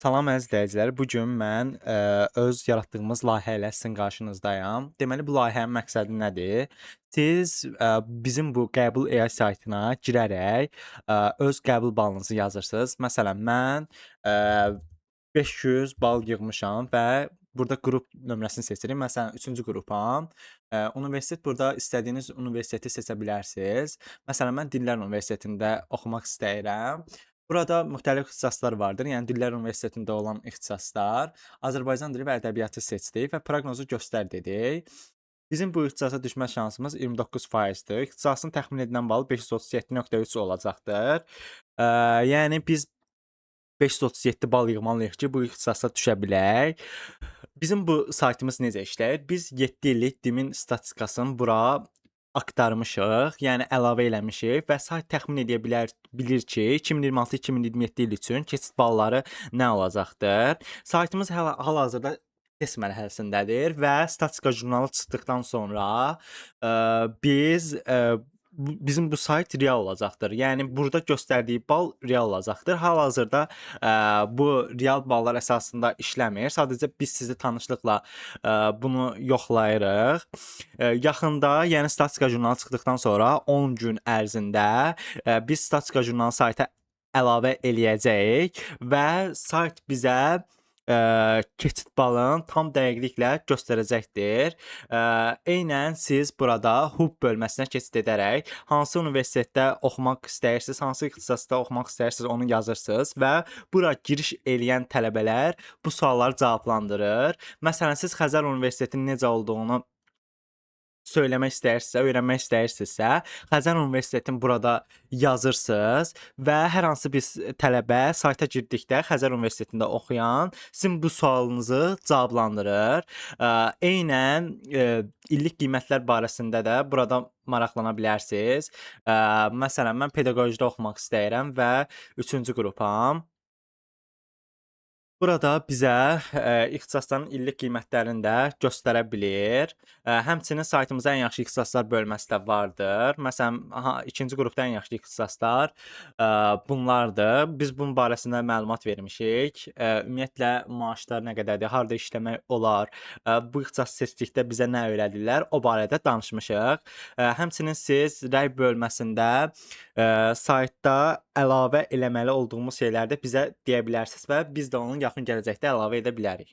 Salam əziz izləyicilər. Bu gün mən öz yaratdığımız layihə ilə sizin qarşınızdayam. Deməli bu layihənin məqsədi nədir? Siz bizim bu Qəbul AI saytına girərək öz qəbul balınızı yazırsınız. Məsələn, mən eee, 500 bal yığmışam və burada qrup nömrəsini seçirik. Məsələn, 3-cü qrupam. Universitet burada istədiyiniz universiteti seçə bilərsiniz. Məsələn, mən Dillər Universitetində oxumaq istəyirəm. Burada müxtəlif ixtisaslar vardır. Yəni Dillər Universitetində olan ixtisaslar. Azərbaycan dili və ədəbiyyatı seçdik və proqnozu göstər dedik. Bizim bu ixtisasa düşmə şansımız 29%-dir. İxtisasın təxmin edilən balı 537.3 olacaqdır. Yəni biz 537 bal yığmalıyıq ki, bu ixtisasa düşə bilək. Bizim bu saytımız necə işləyir? Biz 7 illik DİM-in statistikasını bura aktarmışıq, yəni əlavə eləmişik və sayt təxmin edə bilir ki, 2026-2027 il üçün keçid balları nə olacaqdır. Saytımız hal-hazırda test mərhələsindədir və statistika jurnalı çıxdıqdan sonra biz bizim bu sayt real olacaqdır. Yəni burada göstərdiyi bal real olacaqdır. Hal-hazırda bu real ballar əsasında işləmir. Sadəcə biz sizi tanışlıqla bunu yoxlayırıq. Yaxında, yəni statistika jurnalı çıxdıqdan sonra 10 gün ərzində biz statistika jurnalı sayta əlavə eləyəcəyik və sayt bizə keçid balını tam dəqiqliklə göstərəcəkdir. Eynən siz burada hub bölməsinə keçid edərək hansı universitetdə oxumaq istəyirsiniz, hansı ixtisasda oxumaq istəyirsiniz onu yazırsınız və bura giriş eləyən tələbələr bu sualları cavablandırır. Məsələn, siz Xəzər Universitetinin necə olduğunu söyləmək istəyirsinizsə, öyrənmək istəyirsinizsə, Xəzər Universitetini burada yazırsınız və hər hansı bir tələbə sayta girdikdə Xəzər Universitetində oxuyan sizin bu sualınızı cavablandırır. Eynən illik qiymətlər barəsində də burada maraqlana bilərsiniz. Məsələn, mən pedaqojidə oxumaq istəyirəm və 3-cü qrupam. Burada bizə ixtisasların illik qiymətlərini də göstərə bilir. Həmçinin saytımızda ən yaxşı ixtisaslar bölməsi də vardır. Məsələn, 2-ci qrupda ən yaxşı ixtisaslar bunlardır. Biz bunun barəsində məlumat vermişik. Ümumiyyətlə maaşlar nə qədərdir, harda işləmək olar, bu ixtisası seçdikdə bizə nə öyrədirlər, o barədə danışmışıq. Həmçinin siz rəy bölməsində saytda əlavə eləməli olduğumuz şeyləri də bizə deyə bilərsiniz və biz də onu yaxın gələcəkdə əlavə edə bilərik.